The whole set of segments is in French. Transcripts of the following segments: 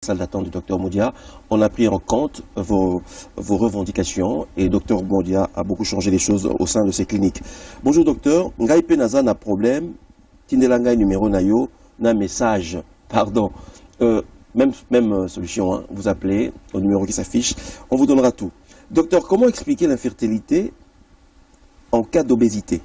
salle d'attente du docteur Moudia. On a pris en compte vos revendications et docteur Moudia a beaucoup changé les choses au sein de ses cliniques. Bonjour docteur, Ngai Penaza n'a problème, Tindelangai numéro Nayo, n'a message, pardon, même solution, hein. Vous appelez au numéro qui s'affiche, on vous donnera tout. Docteur, comment expliquer l'infertilité en cas d'obésité?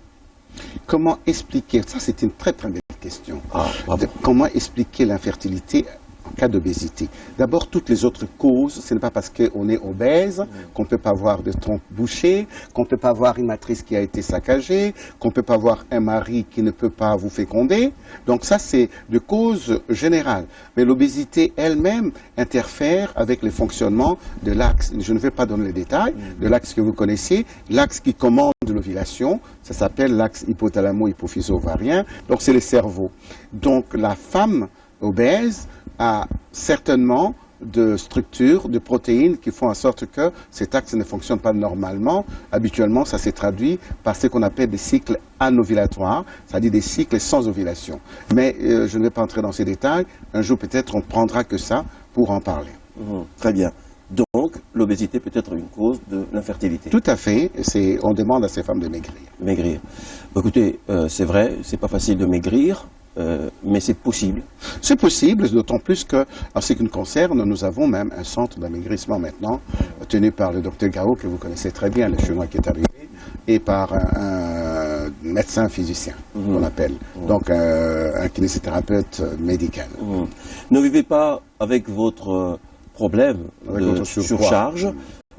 Comment expliquer, ça c'est une très très belle question, bravo. Comment expliquer l'infertilité en cas d'obésité? D'abord, toutes les autres causes, ce n'est pas parce qu'on est obèse qu'on ne peut pas avoir de trompe bouchée, qu'on ne peut pas avoir une matrice qui a été saccagée, qu'on ne peut pas avoir un mari qui ne peut pas vous féconder. Donc ça, c'est de cause générale. Mais l'obésité elle-même interfère avec le fonctionnement de l'axe, je ne vais pas donner les détails, de l'axe que vous connaissiez, l'axe qui commande l'ovulation, ça s'appelle l'axe hypothalamo-hypophyso-ovarien, donc c'est le cerveau. Donc la femme obèse a certainement de structures, de protéines qui font en sorte que cet axe ne fonctionne pas normalement. Habituellement, ça s'est traduit par ce qu'on appelle des cycles anovulatoires, c'est-à-dire des cycles sans ovulation. Mais je ne vais pas entrer dans ces détails. Un jour, peut-être, on ne prendra que ça pour en parler. Très bien. Donc, l'obésité peut être une cause de l'infertilité. Tout à fait. On demande à ces femmes de maigrir. Maigrir. Écoutez, c'est vrai, c'est pas facile de maigrir. Mais c'est possible. C'est possible, d'autant plus que, en ce qui nous concerne, nous avons même un centre d'amaigrissement maintenant, tenu par le docteur Gao, que vous connaissez très bien, le chinois qui est arrivé, et par un médecin physicien, qu'on appelle, donc un kinésithérapeute médical. Ne vivez pas avec votre problème de surcharge,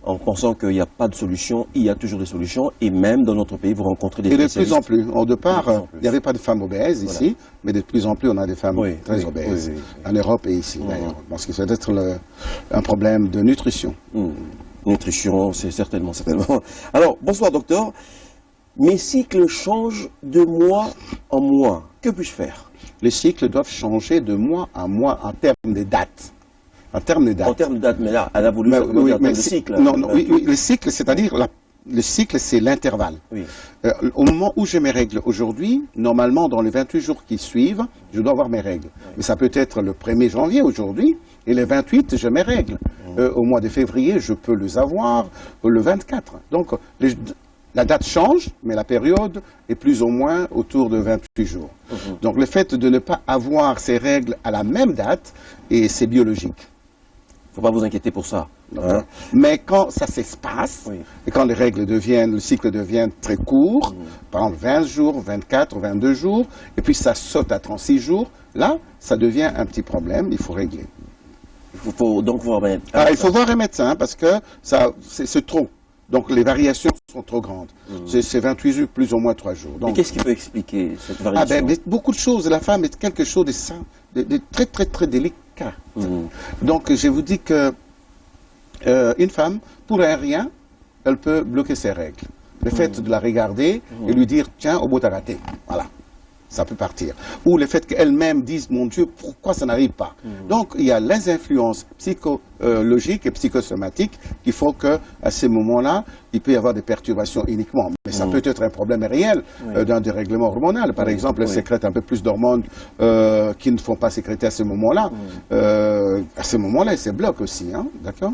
en pensant qu'il n'y a pas de solution, il y a toujours des solutions, et même dans notre pays, vous rencontrez des spécialistes. Et de plus en plus. Au départ, il n'y avait pas de femmes obèses ici, mais de plus en plus, on a des femmes très obèses, en Europe et ici, d'ailleurs. Parce que ça doit être un problème de nutrition. Nutrition, c'est certainement. Alors, bonsoir docteur. Mes cycles changent de mois en mois. Que puis-je faire? Les cycles doivent changer de mois en mois en termes de date. En termes de date. En termes de date, mais là, elle a voulu en termes de cycle. Non, oui, le cycle, c'est-à-dire, le cycle, c'est l'intervalle. Oui. Au moment où j'ai mes règles aujourd'hui, normalement, dans les 28 jours qui suivent, je dois avoir mes règles. Mais ça peut être le 1er janvier aujourd'hui, et les 28, j'ai mes règles. Au mois de février, je peux les avoir le 24. Donc, la date change, mais la période est plus ou moins autour de 28 jours. Donc, le fait de ne pas avoir ces règles à la même date, et c'est biologique. Il ne faut pas vous inquiéter pour ça. Hein? Mais quand ça s'espace, et quand les règles deviennent, le cycle devient très court, par exemple 20 jours, 24, 22 jours, et puis ça saute à 36 jours, là, ça devient un petit problème, il faut régler. Il faut donc voir un médecin. Il faut voir un médecin parce que c'est trop. Donc les variations sont trop grandes. C'est 28 jours, plus ou moins 3 jours. Donc, qu'est-ce qui peut expliquer cette variation? Beaucoup de choses. La femme est quelque chose de très très très délicat. Donc je vous dis que une femme, pour un rien, elle peut bloquer ses règles. Le fait de la regarder et lui dire « tiens, au bout t'as raté », voilà, ça peut partir. Ou le fait qu'elle-même dise « mon Dieu, pourquoi ça n'arrive pas ?» Donc il y a les influences psychologiques et psychosomatiques qui font qu'à ces moments-là, il peut y avoir des perturbations uniquement. Mais ça peut être un problème réel d'un dérèglement hormonal. Par exemple, elle sécrète un peu plus d'hormones qui ne font pas sécréter à ce moment-là. À ce moment-là, elle se bloque aussi, hein, d'accord?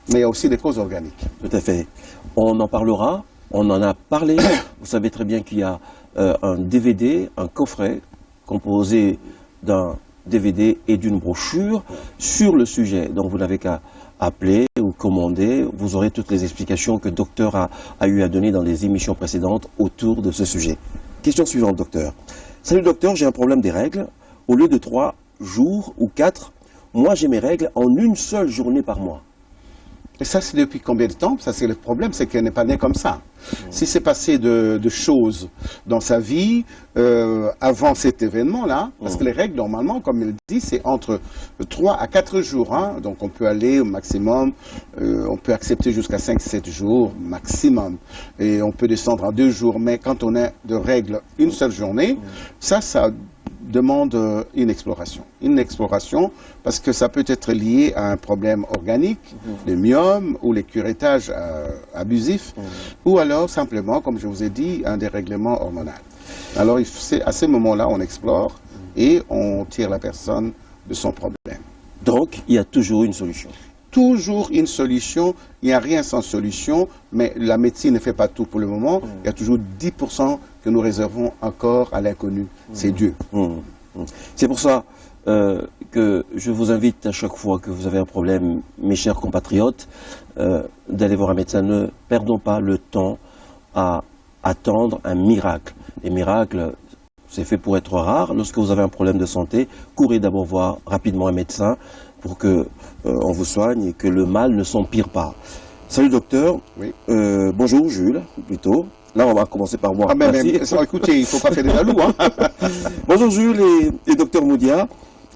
Mais il y a aussi des causes organiques. Tout à fait. On en parlera, on en a parlé. Vous savez très bien qu'il y a un DVD, un coffret composé d'un DVD et d'une brochure sur le sujet. Donc vous n'avez qu'à appeler ou commander. Vous aurez toutes les explications que le docteur a eu à donner dans les émissions précédentes autour de ce sujet. Question suivante, docteur. Salut docteur, j'ai un problème des règles. Au lieu de 3 jours ou 4, moi j'ai mes règles en une seule journée par mois. Et ça, c'est depuis combien de temps? Ça, c'est le problème, c'est qu'elle n'est pas née comme ça. Si c'est passé de choses dans sa vie avant cet événement-là, parce que les règles, normalement, comme il dit, c'est entre 3 à 4 jours. Hein, donc, on peut aller au maximum, on peut accepter jusqu'à 5-7 jours maximum. Et on peut descendre à 2 jours. Mais quand on a de règles une seule journée, ça demande une exploration. Une exploration parce que ça peut être lié à un problème organique, le myome ou les curettages abusifs, ou alors simplement, comme je vous ai dit, un dérèglement hormonal. Alors à ce moment-là, on explore et on tire la personne de son problème. Donc, il y a toujours une solution. Toujours une solution, il n'y a rien sans solution, mais la médecine ne fait pas tout pour le moment. Il y a toujours 10% que nous réservons encore à l'inconnu. C'est Dieu. C'est pour ça que je vous invite à chaque fois que vous avez un problème, mes chers compatriotes, d'aller voir un médecin. Ne perdons pas le temps à attendre un miracle. Les miracles, c'est fait pour être rare. Lorsque vous avez un problème de santé, courez d'abord voir rapidement un médecin pour que on vous soigne et que le mal ne s'empire pas. Salut docteur. Oui. Bonjour Jules, plutôt. Là, on va commencer par moi. Ah ben, Merci. écoutez, il ne faut pas faire des jaloux. Hein. Bonjour Jules et docteur Moudia.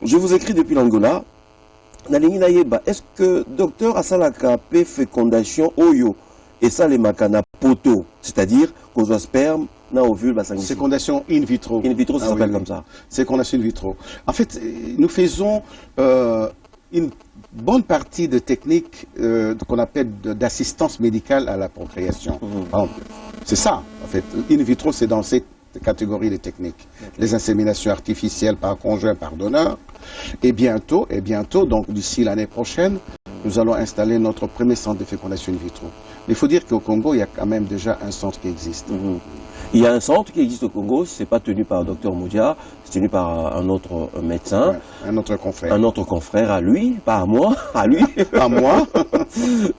Je vous écris depuis l'Angola. Nalingi Nayeba, est-ce que docteur Asalaka P fécondation Oyo et ça les makana poto, c'est-à-dire qu'on a sperme, na ovule, basangisi. Fécondation in vitro. In vitro, ça Ah, s'appelle oui, comme oui. ça. Fécondation in vitro. En fait, nous faisons une bonne partie de techniques qu'on appelle d'assistance médicale à la procréation. Par exemple, c'est ça, en fait. In vitro, c'est dans cette catégorie de techniques. Les inséminations artificielles par conjoint, par donneur. Et bientôt, donc d'ici l'année prochaine, nous allons installer notre premier centre de fécondation in vitro. Mais il faut dire qu'au Congo, il y a quand même déjà un centre qui existe. Il y a un centre qui existe au Congo, c'est pas tenu par docteur Moudia, c'est tenu par un autre médecin. Ouais, un autre confrère. Un autre confrère à lui, pas à moi, à lui. Pas moi.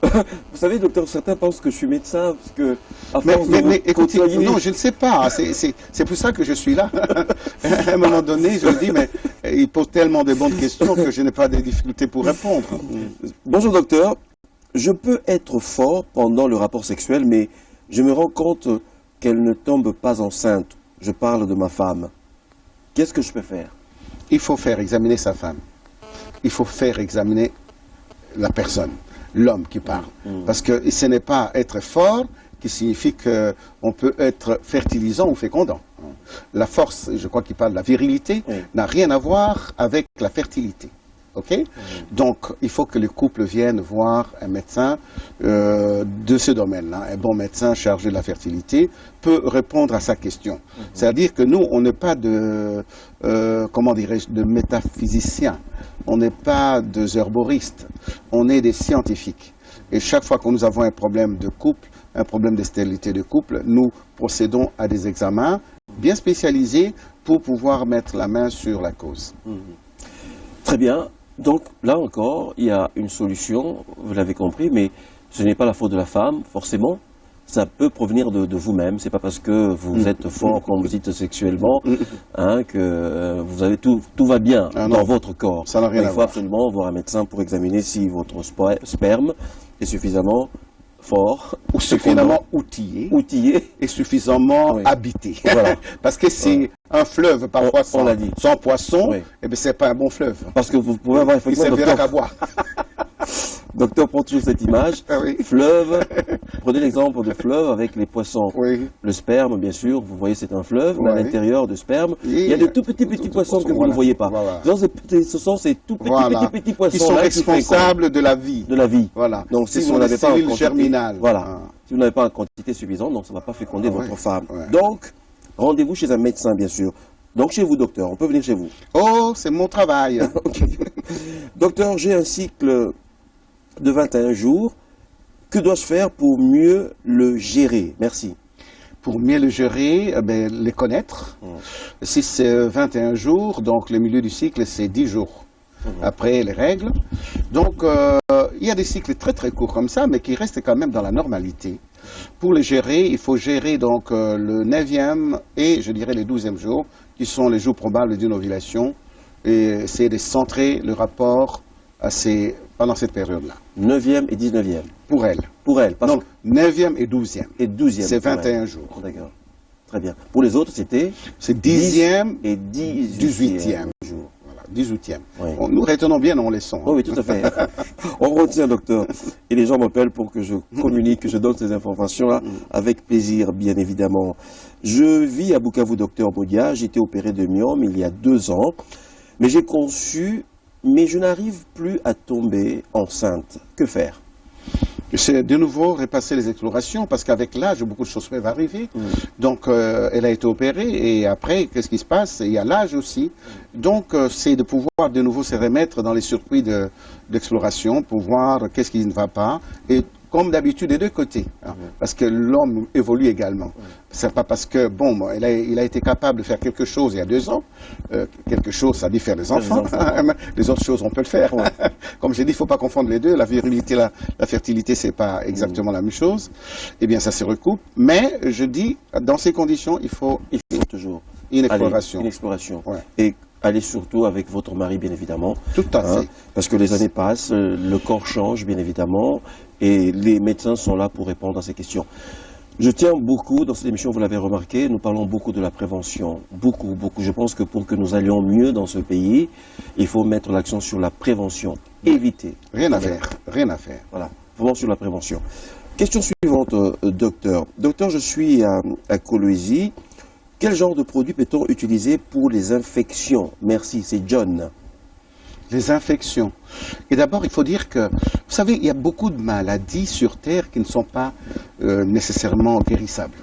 Vous savez, docteur, certains pensent que je suis médecin, parce que, à force de vous Mais écoutez, côtoyer- non, je ne sais pas. C'est pour ça que je suis là. À un moment donné, je me dis, mais il pose tellement de bonnes questions que je n'ai pas de difficultés pour répondre. Bonjour docteur, je peux être fort pendant le rapport sexuel, mais je me rends compte qu'elle ne tombe pas enceinte. Je parle de ma femme. Qu'est-ce que je peux faire? Il faut faire examiner sa femme. Il faut faire examiner la personne, l'homme qui parle. Parce que ce n'est pas être fort qui signifie qu'on peut être fertilisant ou fécondant. La force, je crois qu'il parle de la virilité, n'a rien à voir avec la fertilité. Ok? Donc, il faut que le couple vienne voir un médecin de ce domaine-là. Un bon médecin chargé de la fertilité peut répondre à sa question. C'est-à-dire que nous, on n'est pas de, comment dirais-je, de métaphysiciens. On n'est pas de herboristes. On est des scientifiques. Et chaque fois que nous avons un problème de couple, un problème de stérilité de couple, nous procédons à des examens bien spécialisés pour pouvoir mettre la main sur la cause. Très bien. Donc, là encore, il y a une solution, vous l'avez compris, mais ce n'est pas la faute de la femme, forcément. Ça peut provenir de vous-même. C'est pas parce que vous êtes fort, comme vous dites sexuellement, hein, que vous avez tout va bien Ah dans non, votre corps. ça n'a rien Mais à il faut voir. absolument voir un médecin pour examiner si votre sperme est suffisamment fort, Ou suffisamment outillé outillé. et suffisamment Oui. habité. Voilà. Parce que c'est un fleuve parfois On l'a dit. sans poisson, Oui. eh bien c'est pas un bon fleuve. Parce que vous pouvez avoir Il effectivement, servira qu'à docteur, boire. docteur prend toujours cette image. Ah oui. Fleuve, prenez l'exemple de fleuve avec les poissons. Oui. Le sperme, bien sûr, vous voyez, c'est un fleuve, mais à Ouais. l'intérieur du sperme, Et il y a de tout petits poissons que vous voilà. ne voyez pas. Voilà. Donc, ce sont ces tout petits, Voilà. petits Qui poissons sont là responsables de la vie. de la vie. Voilà. Donc, Ce si sont vous les n'avez pas en cellules quantité, germinales. voilà. Ah. Si vous n'avez pas en quantité suffisante, donc ça ne va pas féconder Ah, votre ouais. femme. Ouais. Donc, rendez-vous chez un médecin, bien sûr. Donc, chez vous, docteur, on peut venir chez vous. Oh, c'est mon travail. Ok. Docteur, j'ai un cycle de 21 jours. Que dois-je faire pour mieux le gérer? Merci. Pour mieux le gérer, eh ben, les connaître. Si c'est 21 jours, donc le milieu du cycle, c'est 10 jours. Après les règles. Donc, il y a des cycles très très courts comme ça, mais qui restent quand même dans la normalité. Pour les gérer, il faut gérer donc le 9e et je dirais les 12e jours, qui sont les jours probables d'une ovulation, et c'est de centrer le rapport pendant cette période-là. 9e et 19e. Pour elle. Pour elle. Parce Donc, 9e et 12e. et 12e. C'est pour elle. 21 jours. D'accord. Très bien. Pour les autres, c'était C'est 10e et 18e. 18e. jour. Voilà, 18e. Oui. Nous retenons bien nos leçons. Oh oui, tout à fait. On retient, docteur. Et les gens m'appellent pour que je communique, que je donne ces informations-là, avec plaisir, bien évidemment. Je vis à Bukavu, docteur Moudia. J'ai été opéré de myome il y a 2 ans. Mais j'ai conçu, mais je n'arrive plus à tomber enceinte. Que faire? C'est de nouveau repasser les explorations, parce qu'avec l'âge, beaucoup de choses peuvent arriver. Donc, elle a été opérée, et après, qu'est-ce qui se passe? Il y a l'âge aussi. Donc, c'est de pouvoir de nouveau se remettre dans les circuits d'exploration pour voir qu'est-ce qui ne va pas. Et comme d'habitude, des deux côtés, hein, parce que l'homme évolue également. C'est pas parce que, bon, il a été capable de faire quelque chose il y a 2 ans, quelque chose, ça dit faire des enfants. Les autres choses, on peut le faire. Comme j'ai dit, il ne faut pas confondre les deux. La virilité, la fertilité, c'est pas exactement la même chose. Eh bien, ça se recoupe. Mais, je dis, dans ces conditions, il faut toujours une exploration. Une exploration. Ouais. Et allez surtout avec votre mari, bien évidemment. Tout à fait. Parce que les années passent, le corps change, bien évidemment, et les médecins sont là pour répondre à ces questions. Je tiens beaucoup, dans cette émission, vous l'avez remarqué, nous parlons beaucoup de la prévention. Beaucoup, beaucoup. Je pense que pour que nous allions mieux dans ce pays, il faut mettre l'accent sur la prévention. Éviter. Rien à faire. Rien à faire. Voilà. Vraiment sur la prévention. Question suivante, docteur. Docteur, je suis à Kolwezi. Quel genre de produit peut-on utiliser pour les infections? Merci, c'est John. Les infections. Et d'abord, il faut dire que, vous savez, il y a beaucoup de maladies sur Terre qui ne sont pas nécessairement guérissables.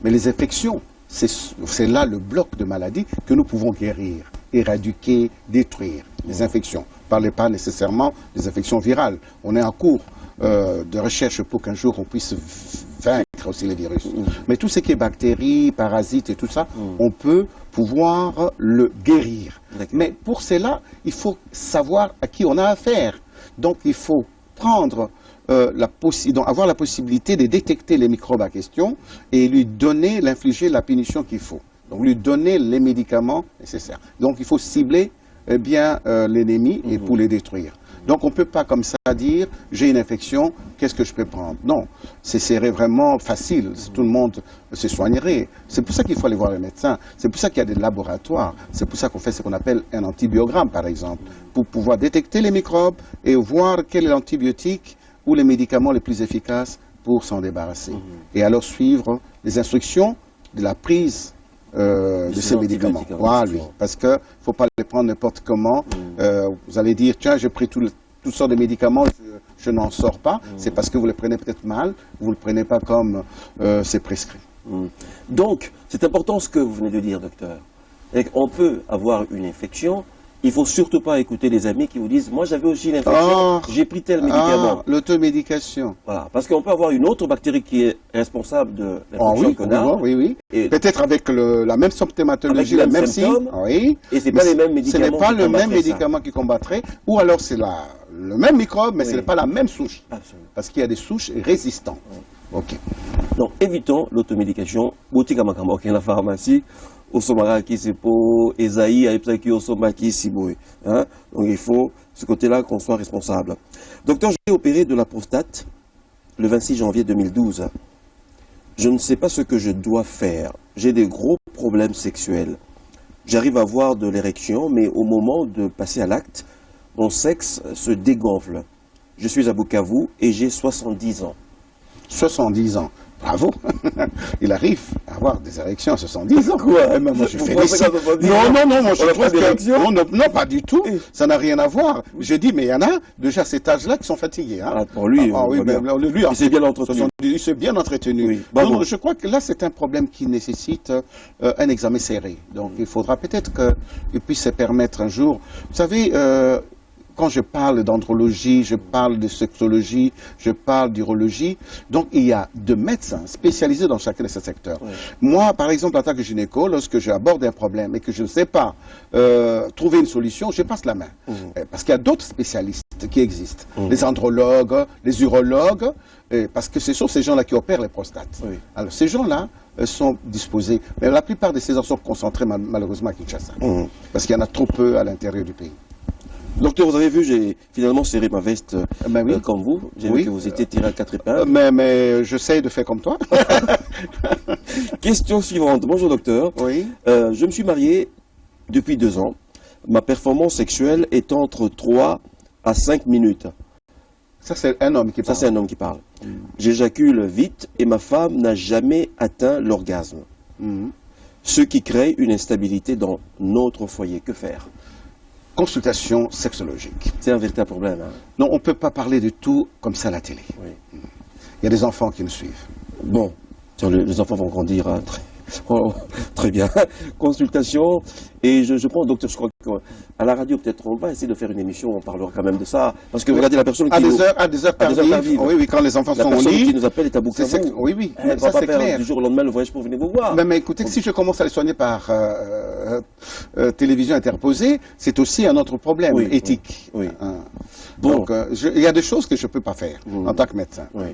Mais les infections, c'est là le bloc de maladies que nous pouvons guérir, éradiquer, détruire. Les infections. Ne parlez pas nécessairement des infections virales. On est en cours de recherche pour qu'un jour on puisse vaincre aussi les virus. Mais tout ce qui est bactéries, parasites et tout ça, on peut pouvoir le guérir. Mais pour cela, il faut savoir à qui on a affaire. Donc il faut prendre avoir la possibilité de détecter les microbes à question et lui donner, l'infliger la punition qu'il faut. Donc lui donner les médicaments nécessaires. Donc il faut cibler bien l'ennemi et pour les détruire. Donc on ne peut pas comme ça dire, j'ai une infection, qu'est-ce que je peux prendre? Non, ce serait vraiment facile, tout le monde se soignerait. C'est pour ça qu'il faut aller voir le médecin, c'est pour ça qu'il y a des laboratoires, c'est pour ça qu'on fait ce qu'on appelle un antibiogramme par exemple, pour pouvoir détecter les microbes et voir quel est l'antibiotique ou les médicaments les plus efficaces pour s'en débarrasser. Et alors suivre les instructions de la prise de ces médicaments. Voilà, parce qu'il ne faut pas les prendre n'importe comment. Vous allez dire, tiens, j'ai pris toutes sortes de médicaments, je n'en sors pas. C'est parce que vous les prenez peut-être mal, vous ne le prenez pas comme c'est prescrit. Donc, c'est important ce que vous venez de dire, docteur. On peut avoir une infection. Il ne faut surtout pas écouter les amis qui vous disent « Moi, j'avais aussi une infection, j'ai pris tel médicament. » L'automédication. Voilà, parce qu'on peut avoir une autre bactérie qui est responsable de l'infection qu'on a. Oui. Peut-être avec la même symptomatologie, avec le même symptôme, oui. Et ce n'est pas les mêmes médicaments. Ce n'est pas le même médicament qui combattrait, ou alors c'est le même microbe, mais ce n'est pas la même souche. Absolument. Parce qu'il y a des souches résistantes. Ok. Donc, évitons l'automédication. Boutique à Makamok, la pharmacie. Osomara qui c'est pour Esaïe, qui Osoma qui Siboé. Donc il faut ce côté-là qu'on soit responsable. Docteur, j'ai opéré de la prostate le 26 janvier 2012. Je ne sais pas ce que je dois faire. J'ai des gros problèmes sexuels. J'arrive à avoir de l'érection, mais au moment de passer à l'acte, mon sexe se dégonfle. Je suis à Bukavu et j'ai 70 ans. 70 ans. Bravo. Il arrive à avoir des érections à 70 ans. Quoi? Moi, je félicite. Non, moi, je trouve que... Non, pas du tout. Ça n'a rien à voir. Je dis, mais il y en a, déjà à cet âge-là, qui sont fatigués. Hein. Pour lui, lui il s'est bien entretenu. Il s'est bien entretenu. Oui. Donc, je crois que là, c'est un problème qui nécessite un examen serré. Donc, il faudra peut-être qu'il puisse se permettre un jour... Vous savez... quand je parle d'andrologie, je parle de sexologie, je parle d'urologie, donc il y a deux médecins spécialisés dans chacun de ces secteurs. Oui. Moi, par exemple, en tant que gynéco, lorsque j'aborde un problème et que je ne sais pas trouver une solution, je passe la main. Parce qu'il y a d'autres spécialistes qui existent. Les andrologues, les urologues, parce que ce sont ces gens-là qui opèrent les prostates. Oui. Alors, ces gens-là sont disposés, mais la plupart de ces gens sont concentrés malheureusement à Kinshasa. Parce qu'il y en a trop peu à l'intérieur du pays. Docteur, vous avez vu, j'ai finalement serré ma veste comme vous. J'ai vu que vous étiez tiré à 4 épingles. Mais j'essaie de faire comme toi. Question suivante. Bonjour docteur. Oui. Je me suis marié depuis 2 ans. Ma performance sexuelle est entre 3 à 5 minutes. Ça, c'est un homme qui parle. Ça, c'est un homme qui parle. J'éjacule vite et ma femme n'a jamais atteint l'orgasme. Ce qui crée une instabilité dans notre foyer. Que faire? consultation sexologique. C'est un véritable problème. Hein. Non, on ne peut pas parler de tout comme ça à la télé. Oui. Il y a des enfants qui nous suivent. Bon, tiens, les enfants vont grandir. Hein, très bien. Consultation. Et je pense, docteur, je crois qu'à la radio, peut-être, on va essayer de faire une émission où on parlera quand même de ça. Parce que regardez la personne qui... À des heures tardives. Oui, oui, quand les enfants sont au lit. La personne qui nous appelle est à Bukavu. Oui, oui, elle ne va pas faire du jour au lendemain le voyage pour venir vous voir. Mais écoutez, si je commence à les soigner par télévision interposée, c'est aussi un autre problème éthique. Oui. Bon. Donc, il y a des choses que je ne peux pas faire en tant que médecin. Oui.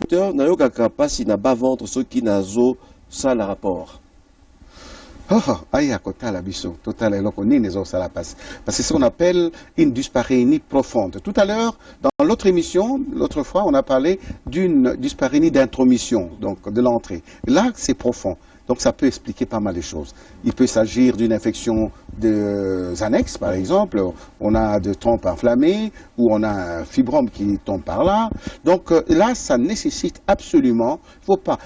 Docteur, nayokaka pasi na bas-ventre ceux qui nazo ça le rapport. Parce que c'est ce qu'on appelle une dysparénie profonde. Tout à l'heure, dans l'autre émission, l'autre fois, on a parlé d'une dysparénie d'intromission, donc de l'entrée. Là, c'est profond. Donc ça peut expliquer pas mal de choses. Il peut s'agir d'une infection des annexes, par exemple. On a des trompes inflammées, ou on a un fibrome qui tombe par là. Donc là, ça nécessite absolument, il faut pas...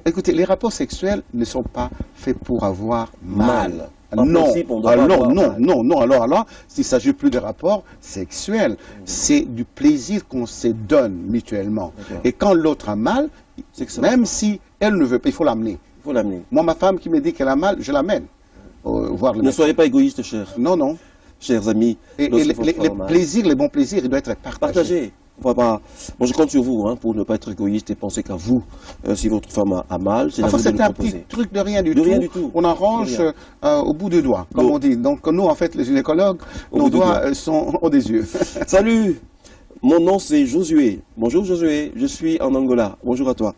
Écoutez, les rapports sexuels ne sont pas faits pour avoir mal. Non, alors, s'il ne s'agit plus de rapports sexuels, c'est du plaisir qu'on se donne mutuellement. Et quand l'autre a mal, même si elle ne veut pas, il faut l'amener. Moi, ma femme qui me dit qu'elle a mal, je l'amène. Ne soyez pas égoïste, cher. Non, non. Chers amis. Et les plaisirs, les bons plaisirs, ils doivent être partagés. Bon, je compte sur vous hein, pour ne pas être égoïste et penser qu'à vous, si votre femme a mal, c'est enfin, c'est un petit truc de rien du tout. On arrange au bout du doigt, comme on dit. Donc nous, en fait, les gynécologues, nos doigts sont au des yeux. Salut, mon nom c'est Josué. Bonjour Josué, je suis en Angola. Bonjour à toi.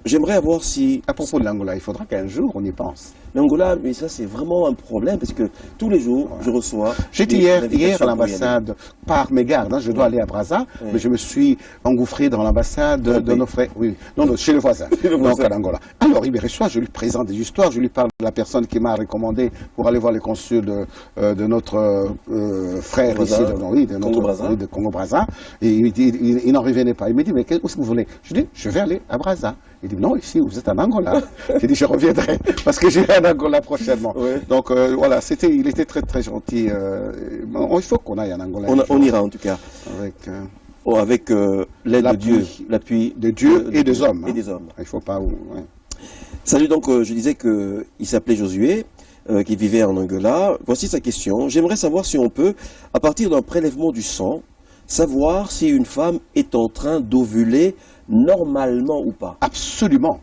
J'aimerais avoir si... À propos de l'Angola, il faudra qu'un jour on y pense. L'Angola, mais ça c'est vraiment un problème parce que tous les jours je reçois... J'étais hier à l'ambassade par mégarde, hein, je dois aller à Brazza, mais je me suis engouffré dans l'ambassade de nos frères, non, chez le voisin, donc à l'Angola. Alors il me reçoit, je lui présente des histoires, je lui parle de la personne qui m'a recommandé pour aller voir le consul de notre frère ici, de Congo-Brazza, et il n'en revenait pas. Il me dit, mais qu'est-ce que vous voulez? Je dis, je vais aller à Brazza. Il dit, non, ici, vous êtes en Angola. J'ai dit, je reviendrai, parce que j'irai en Angola prochainement. Oui. Donc, voilà, il était très, très gentil. Il faut qu'on aille en Angola. On ira, en tout cas. Avec l'aide de Dieu, l'appui de Dieu et des hommes. Et des hommes. Il ne faut pas... Salut, donc, je disais qu'il s'appelait Josué, qui vivait en Angola. Voici sa question. J'aimerais savoir si on peut, à partir d'un prélèvement du sang, savoir si une femme est en train d'ovuler normalement ou pas. Absolument.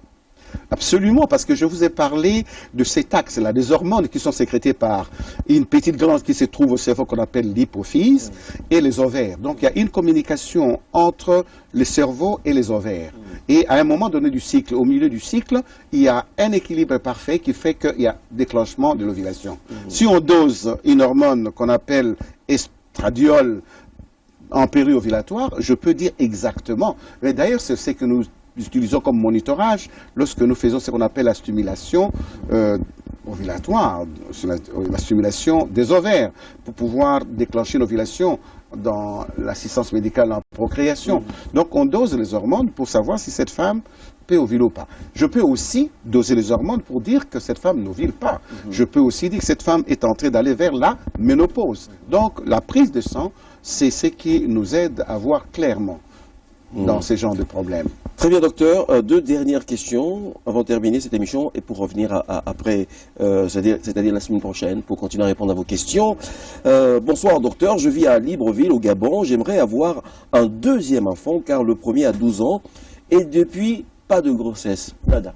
Absolument, parce que je vous ai parlé de cet axe-là, des hormones qui sont sécrétées par une petite glande qui se trouve au cerveau qu'on appelle l'hypophyse et les ovaires. Donc il y a une communication entre le cerveau et les ovaires. Et à un moment donné du cycle, au milieu du cycle, il y a un équilibre parfait qui fait qu'il y a déclenchement de l'ovulation. Si on dose une hormone qu'on appelle estradiol en périovulatoire, je peux dire exactement. Mais d'ailleurs, c'est ce que nous utilisons comme monitorage lorsque nous faisons ce qu'on appelle la stimulation ovulatoire, la stimulation des ovaires, pour pouvoir déclencher l'ovulation dans l'assistance médicale en procréation. Donc on dose les hormones pour savoir si cette femme peut ovuler ou pas. Je peux aussi doser les hormones pour dire que cette femme n'ovule pas. Je peux aussi dire que cette femme est en train d'aller vers la ménopause. Donc la prise de sang, c'est ce qui nous aide à voir clairement dans ces genres de problèmes. Très bien, docteur. Deux dernières questions avant de terminer cette émission et pour revenir après, c'est-à-dire la semaine prochaine, pour continuer à répondre à vos questions. Bonsoir, docteur. Je vis à Libreville, au Gabon. J'aimerais avoir un deuxième enfant, car le premier a 12 ans et depuis, pas de grossesse. Nada.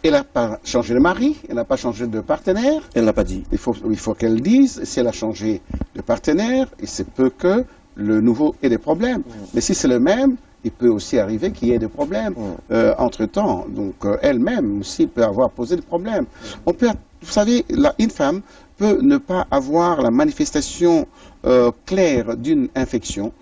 Elle n'a pas changé de mari, elle n'a pas changé de partenaire. Elle n'a pas dit. Il faut qu'elle dise si elle a changé de partenaire, il se peut que le nouveau ait des problèmes. Mais si c'est le même, il peut aussi arriver qu'il y ait des problèmes entre-temps. Donc elle-même aussi peut avoir posé des problèmes. On peut, vous savez, une femme peut ne pas avoir la manifestation claire d'une infection,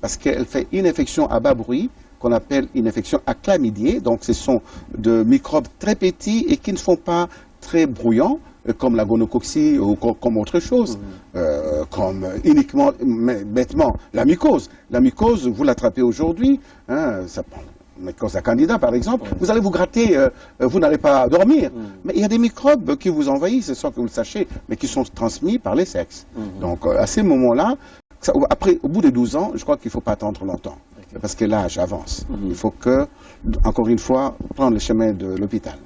parce qu'elle fait une infection à bas bruit, qu'on appelle une infection à chlamydier. Donc ce sont de microbes très petits et qui ne sont pas très bruyants, comme la gonococcie ou comme autre chose, comme uniquement, bêtement, la mycose. La mycose, vous l'attrapez aujourd'hui, hein, mais quand c'est un candidat par exemple, vous allez vous gratter, vous n'allez pas dormir. Mais il y a des microbes qui vous envahissent, sans que vous le sachiez, mais qui sont transmis par les sexes. Donc à ces moments-là, après, au bout de 12 ans, je crois qu'il ne faut pas attendre longtemps. Parce que l'âge avance. Il faut que, encore une fois, prendre le chemin de l'hôpital.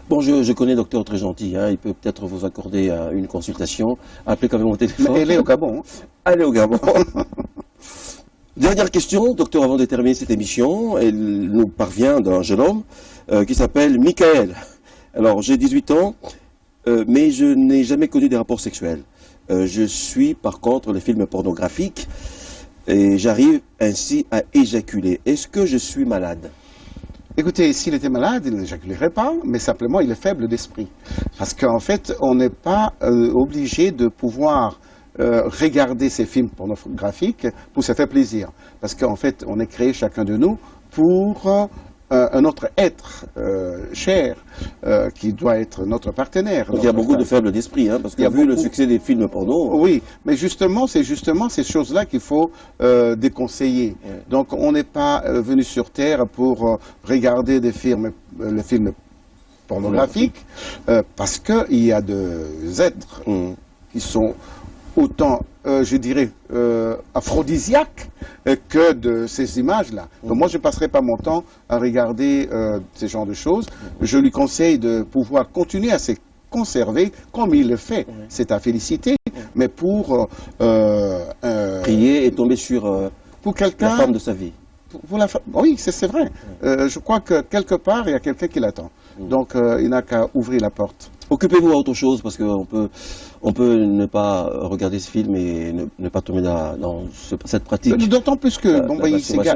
Bon, je connais docteur très gentil, hein, il peut peut-être vous accorder une consultation. Appelez quand même au téléphone. Mais elle est au Gabon. Allez au Gabon. Dernière question, docteur, avant de terminer cette émission, elle nous parvient d'un jeune homme qui s'appelle Michael. Alors, j'ai 18 ans, mais je n'ai jamais connu des rapports sexuels. Je suis par contre les films pornographiques et j'arrive ainsi à éjaculer. Est-ce que je suis malade? Écoutez, s'il était malade, il n'éjaculerait pas, mais simplement il est faible d'esprit. Parce qu'en fait, on n'est pas obligé de pouvoir regarder ces films pornographiques pour se faire plaisir. Parce qu'en fait, on est créé chacun de nous pour un autre être cher qui doit être notre partenaire. Donc il y a beaucoup de faibles d'esprit, hein, parce que vu le succès des films porno... Oui, mais c'est justement ces choses-là qu'il faut déconseiller. Ouais. Donc on n'est pas venu sur Terre pour regarder les films pornographiques, parce qu'il y a des êtres qui sont autant, je dirais, aphrodisiaques que de ces images-là. Donc moi, je ne passerai pas mon temps à regarder ces genres de choses. Je lui conseille de pouvoir continuer à se conserver comme il le fait. C'est à féliciter, mais pour... prier et tomber sur pour quelqu'un, la femme de sa vie. Oui, c'est vrai. Je crois que quelque part, il y a quelqu'un qui l'attend. Donc, il n'a qu'à ouvrir la porte. Occupez-vous à autre chose, parce qu'on peut ne pas regarder ce film et ne pas tomber dans cette pratique. D'autant plus que...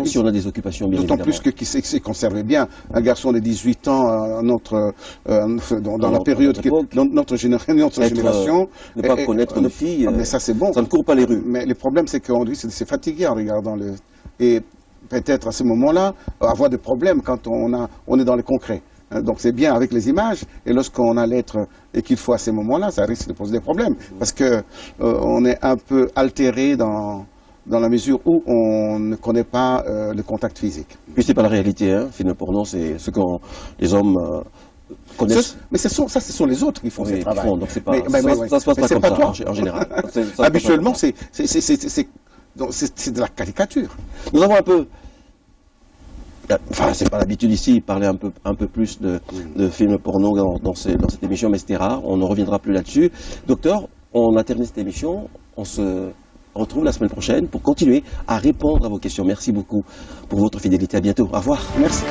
si on a des occupations, bien d'autant plus qu'il s'est conservé bien. Un garçon de 18 ans, dans la période... Dans notre génération... ne pas connaître une fille... mais ça, c'est bon. Ça ne court pas les rues. Mais le problème, c'est qu'on dit c'est fatigué en regardant le... Et peut-être à ce moment-là, avoir des problèmes quand on est dans le concret. Donc c'est bien avec les images, et lorsqu'on a l'être et qu'il faut à ces moments-là, ça risque de poser des problèmes. Parce que on est un peu altéré dans la mesure où on ne connaît pas le contact physique. Puis c'est pas la réalité, hein. Film porno, c'est ce que les hommes connaissent. Mais ce sont les autres qui font ce travail. Donc c'est pas, ça se passe pas comme ça, en général. Habituellement, c'est de la caricature. Nous avons un peu... Enfin, c'est pas l'habitude ici, parler un peu plus de films porno dans cette émission, mais c'était rare, on ne reviendra plus là-dessus. Docteur, on a terminé cette émission, on se retrouve la semaine prochaine pour continuer à répondre à vos questions. Merci beaucoup pour votre fidélité, à bientôt, au revoir. Merci.